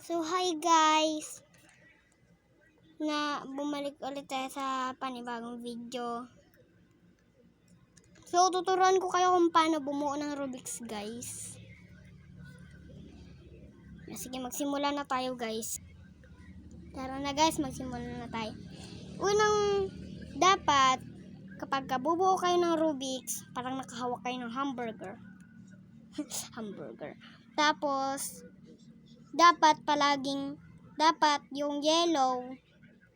So, hi guys! Bumalik ulit tayo sa panibagong video. So, tuturuan ko kayo kung paano bumuo ng Rubik's, guys. Sige, magsimula na tayo, guys. Tara na, guys, magsimula na tayo. Unang dapat, kapag bubuo kayo ng Rubik's, parang nakahawak kayo ng hamburger. Tapos, dapat yung yellow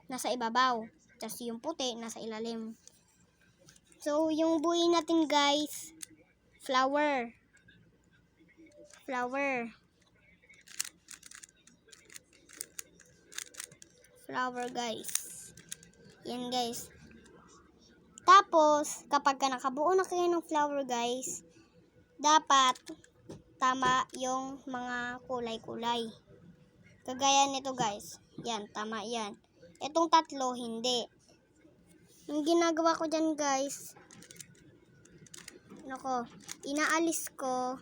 nasa ibabaw, tapos yung puti nasa ilalim. So, yung buuin natin, guys, flower, guys. Yan, guys. Tapos, kapag nakabuo na kayo ng flower, guys, dapat tama yung mga kulay-kulay. Kagaya nito, guys. Yan, tama yan. Itong tatlo, hindi. Yung ginagawa ko dyan, guys, inaalis ko,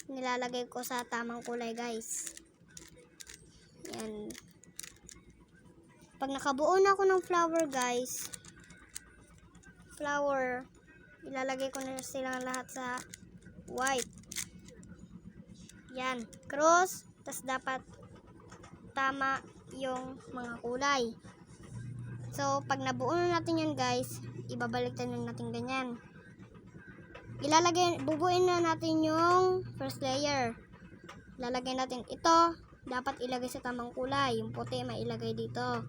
nilalagay ko sa tamang kulay, guys. Yan. Pag nakabuo na ako ng flower, guys, ilalagay ko na silang lahat sa white. Yan, cross, tas dapat tama yung mga kulay. So, pag nabuo na natin yan, guys, ibabaliktad na natin ganyan. Bubuin na natin yung first layer. Ilalagay natin ito, dapat ilagay sa tamang kulay. Yung puti, mailagay dito.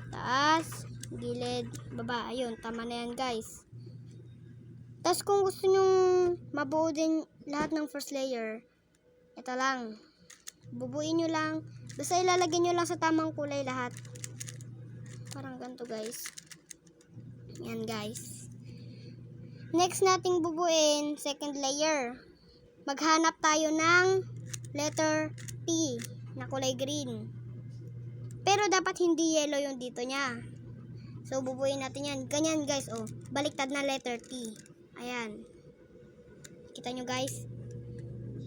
Taas, gilid, baba. Ayun, tama na yan, guys. Tapos, kung gusto nyong mabuo din lahat ng first layer, ito lang. Bubuin nyo lang. Basta ilalagay nyo lang sa tamang kulay lahat. Parang ganito, guys. Yan, guys. Next nating bubuin, second layer. Maghanap tayo ng letter T na kulay green. Pero dapat hindi yellow yung dito niya. So, bubuin natin yan. Ganyan, guys. Oh, baliktad na letter T. Ayan. Kita nyo, guys?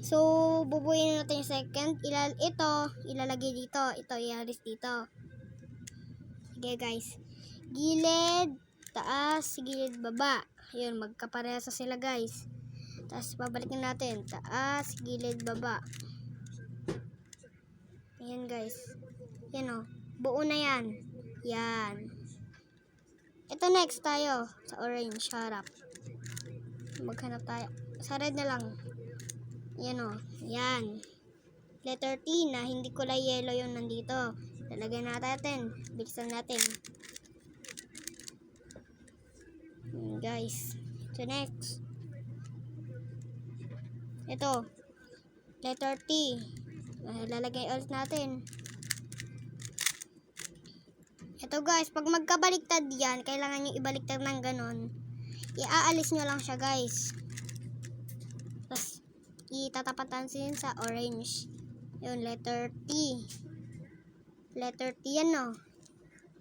So, bubuin natin yung second. Ito, ilalagay dito. Ito, ialis dito. Sige, guys. Gilid, taas, gilid, baba. Ayun, magkaparehas sila, guys. Tapos, babalikin natin. Taas, gilid, baba. Ayan, guys. Yan, o. Buo na yan. Yan. Ito, next tayo. Sa orange, harap. Maghanap tayo. Sa red na lang. Yan, o. Yan. Letter T na hindi kulay yellow yung nandito. Lalagyan natin. Bigsan natin. Guys. So, next. Ito. Letter T. Lalagay ulit natin. Ito, guys. Pag magkabaliktad yan, kailangan nyo ibaliktad ng ganon. Iaalis nyo lang siya, guys. Tapos, itatapatan sa orange. Yun, letter T. Letter T yan, no?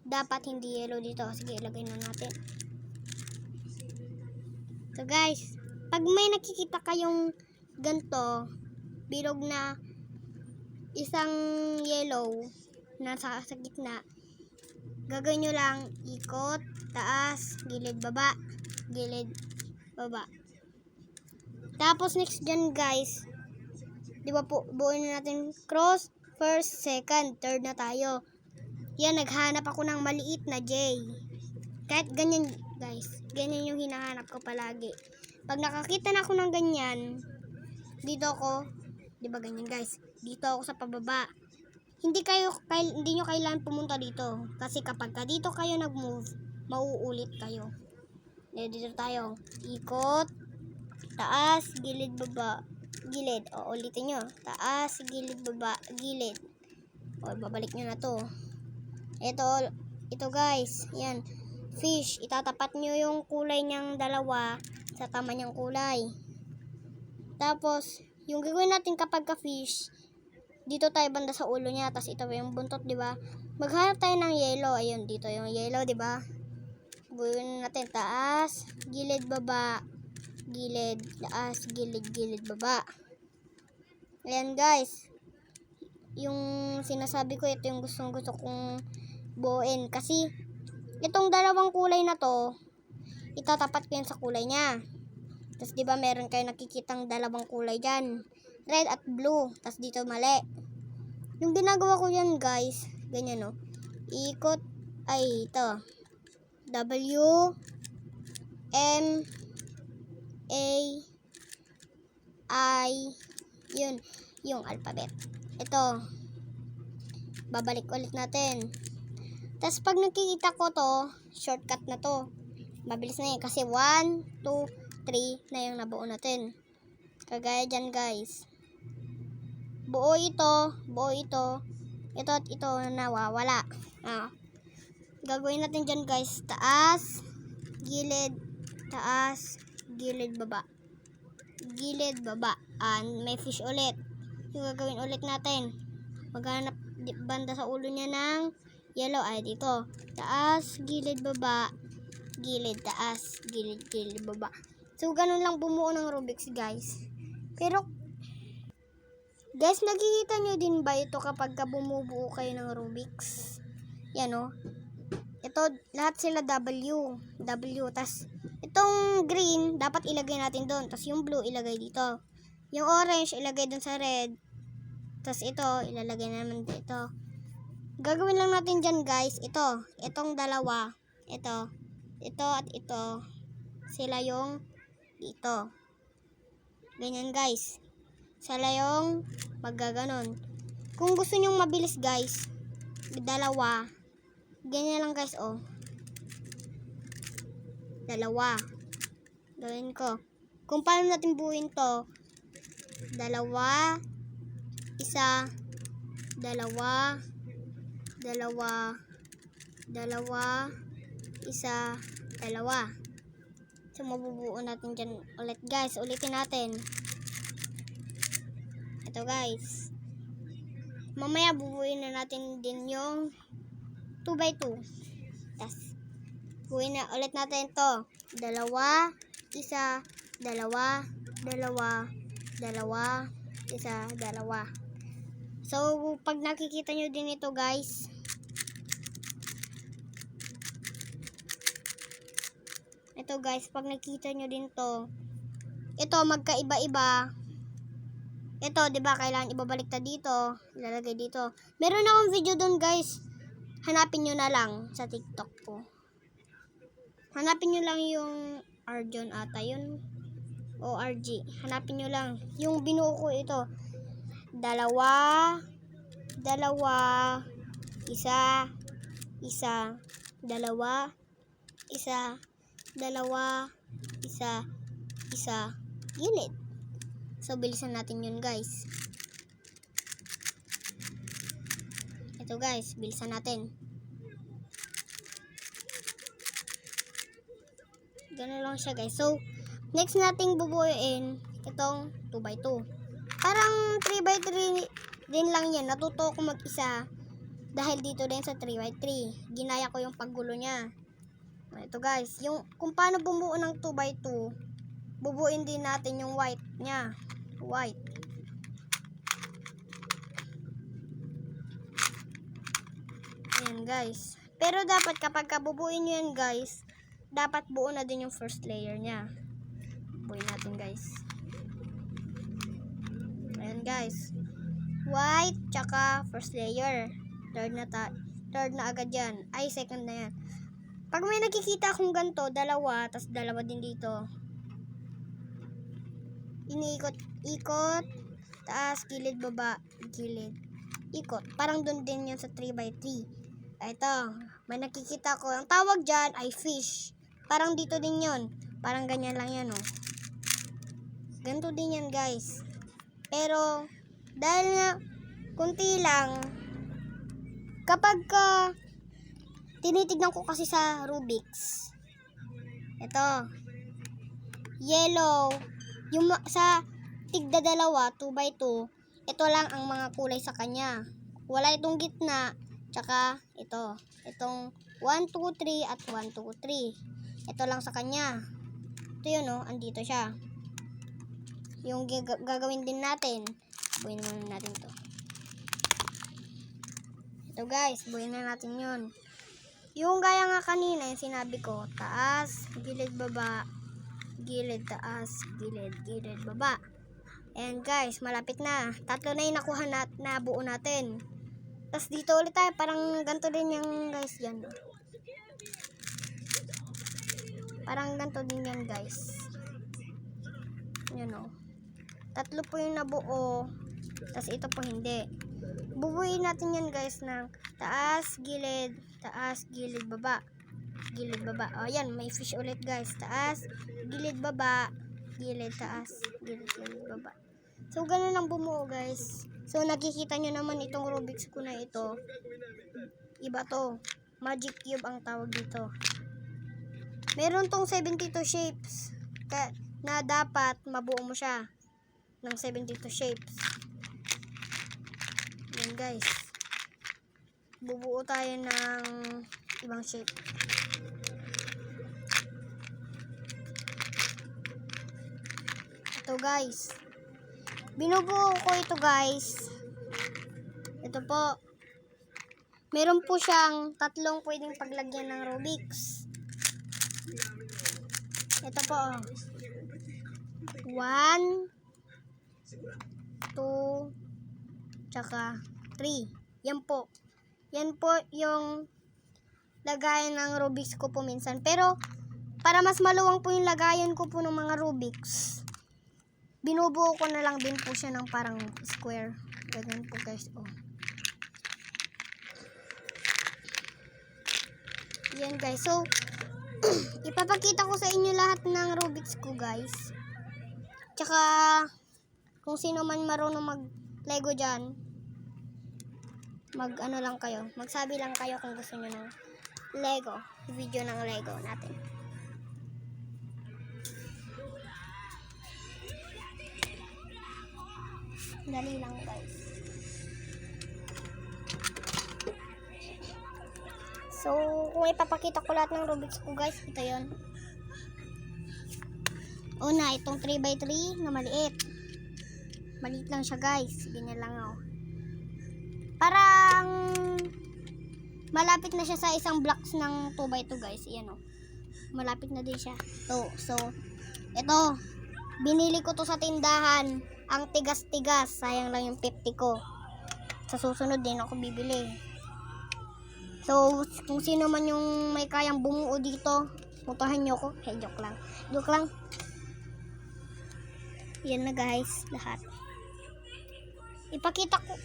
Dapat hindi yellow dito. Sige, ilagay na natin. So, guys, pag may nakikita kayong ganito, bilog na isang yellow na sa gitna, gagawin nyo lang ikot, taas, gilid, baba, gilid, baba. Tapos, next dyan, guys, di ba po, buuin na natin cross, first, second, third na tayo. Yan, naghanap ako ng maliit na J. Kahit ganyan, guys. Ganyan yung hinahanap ko palagi. Pag nakakita na ako ng ganyan, dito ako, di ba ganyan, guys? Dito ako sa pababa. Hindi nyo kailangan pumunta dito. Kasi kapag dito kayo nag-move, mauulit kayo. Dito tayo. Ikot, taas, gilid, baba, gilid. O, ulitin nyo. Taas, gilid, baba, gilid. O, babalik nyo na to. Ito, guys. Yan. Fish. Itatapat nyo yung kulay niyang dalawa sa tama niyang kulay. Tapos, yung gagawin natin kapag ka-fish, dito tayo banda sa ulo niya. Tapos, ito yung buntot, di ba? Maghanap tayo ng yellow. Ayun, dito yung yellow, di ba? Buuin natin. Taas, gilid, baba, gilid, taas, gilid, gilid, baba. Ayan, guys. yung sinasabi ko, ito yung gusto kong buuin. Kasi, itong dalawang kulay na to, itatapat ko yan sa kulay niya. Tapos, di ba meron kayo nakikitang dalawang kulay dyan. Red at blue. Tapos, dito mali. Yung ginagawa ko yan, guys, ganyan, no. Ikot, ay, ito. W, M, A, I, yun, yung alphabet. Ito. Babalik ulit natin. Tapos, pag nakikita ko to, shortcut na to. Mabilis na yan. Kasi 1, 2, 3 na yung nabuo natin. Kagaya dyan, guys. Buo ito. Ito at ito nawawala. Gagawin natin dyan, guys. Taas, gilid, baba. Gilid, baba. May fish ulit. Yung gagawin ulit natin. Maghanap banda sa ulo niya ng yellow. Ay, dito. Taas, gilid, baba. Gilid, taas, gilid, baba. So, ganun lang bumuo ng Rubik's, guys. Pero, guys, nakikita nyo din ba ito kapag bumubuo kayo ng Rubik's? Yan, o. Ito, lahat sila W. Tas, itong green, dapat ilagay natin doon. Tas, yung blue, ilagay dito. Yung orange, ilagay doon sa red. Tas, ito, ilalagay naman dito. Gagawin lang natin dyan, guys. Itong dalawa. Ito at ito. Sila yung dito. Ganyan, guys. Sila yung magaganon. Kung gusto nyong mabilis, guys, dalawa. Ganyan lang, guys, oh. Dalawa. Gawin ko. Kung paano natin buuin to, dalawa, isa, dalawa, isa, dalawa. So, mabubuo natin dyan ulit, guys. Ulitin natin. Ito, guys. Mamaya, bubuuin na natin din yung 2x2. Tas, buuin na ulit natin to. Dalawa, isa, dalawa, isa, dalawa. So, pag nakikita nyo din ito, guys, pag nakita nyo din to, ito, magkaiba-iba. Ito, di ba, kailangan ibabaliktad dito, ilalagay dito. Meron akong video doon, guys. Hanapin nyo na lang sa TikTok ko. Hanapin nyo lang yung Arjon ata yun. O RG. Hanapin nyo lang. Yung binuo ko ito. Dalawa, isa, dalawa, isa, gilid. So, bilisan natin yun, guys. Ito, guys, bilisan natin. Ganun lang siya, guys. So, next nating bubuuin itong 2x2. Parang 3x3 din lang yan. Natuto ko mag-isa dahil dito din sa 3x3. Ginaya ko yung paggulo niya. Ito, guys, yung kung paano bumuo ng 2x2, bubuuin din natin yung white niya. White. Ayan, guys. Pero dapat kapag bubuuin nyo yan, guys, dapat buo na din yung first layer niya. Buuin natin, guys. Ayan, guys. White, tsaka first layer. Third na agad yan. Ay, second na yan. Pag may nakikita akong ganito, dalawa, tas dalawa din dito. Iniikot, taas, gilid, baba, gilid. Ikot. Parang doon din yun sa 3x3. Ito, may nakikita ko. Ang tawag dyan ay fish. Parang dito din yun. Parang ganyan lang yan, oh. Ganito din yan, guys. Pero, dahil nga, kunti lang, kapag tinitignan ko kasi sa Rubik's, ito, yellow, yung sa tigda dalawa, 2x2, ito lang ang mga kulay sa kanya. Wala itong gitna, tsaka ito. Itong 1, 2, 3 at 1, 2, 3. Ito lang sa kanya. Ito yun, oh, andito siya. Yung gagawin din natin, buuin natin to. Ito guys, buuin na natin yun. Yung gaya nga kanina, yung sinabi ko, taas, gilid, baba, gilid, taas, gilid, gilid, baba. And guys, malapit na. 3 na yung nakuha na buo natin. Tapos dito ulit tayo, parang ganito din yung guys yan. Parang ganito din yan guys. Yan o. 3 po yung nabuo. Tapos ito po hindi. Bubuin natin yan guys ng taas, gilid, baba. Gilid, baba. O yan, may fish ulit guys. Taas, gilid, baba. Gilid, taas, gilid, gilid, baba. So, ganun lang bumuo guys. So, nakikita nyo naman itong Rubik's ko na ito. Iba to. Magic Cube ang tawag dito. Meron tong 72 shapes. Na dapat mabuo mo siya ng 72 shapes. Yan guys. Bubuo tayo ng ibang shape. Ito guys. Binubuo ko ito guys. Ito po. Meron po siyang 3 pwedeng paglagyan ng Rubik's. Ito po. 1, 2, tsaka 3. Yan po. Yan po yung lagayan ng Rubik's ko po minsan. Pero, para mas maluwang po yung lagayan ko po ng mga Rubik's, binubuo ko na lang din po siya ng parang square. Ganyan po guys. Oh. Yan guys. So, ipapakita ko sa inyo lahat ng Rubik's ko guys. Tsaka, kung sino man marunong mag-Lego dyan, mag-ano lang kayo. Magsabi lang kayo kung gusto nyo ng Lego. Video ng Lego natin. Dali lang guys. So, kung ipapakita ko lahat ng Rubik's ko guys, ito yun. Una, itong 3x3 na maliit. Maliit lang siya guys. Ganyan lang oh. Parang malapit na siya sa isang blocks ng 2x2 guys. Ayan oh. Malapit na din siya. So, ito. Binili ko to sa tindahan. Ang tigas-tigas. Sayang lang yung 50 ko. Sa susunod din ako bibili. So, kung sino man yung may kayang bumuo dito, puntahan nyo ko. Hey, joke lang. Joke lang. Yan na guys, lahat. Ipakita ko.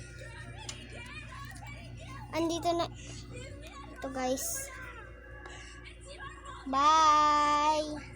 Andito na. Ito guys. Bye!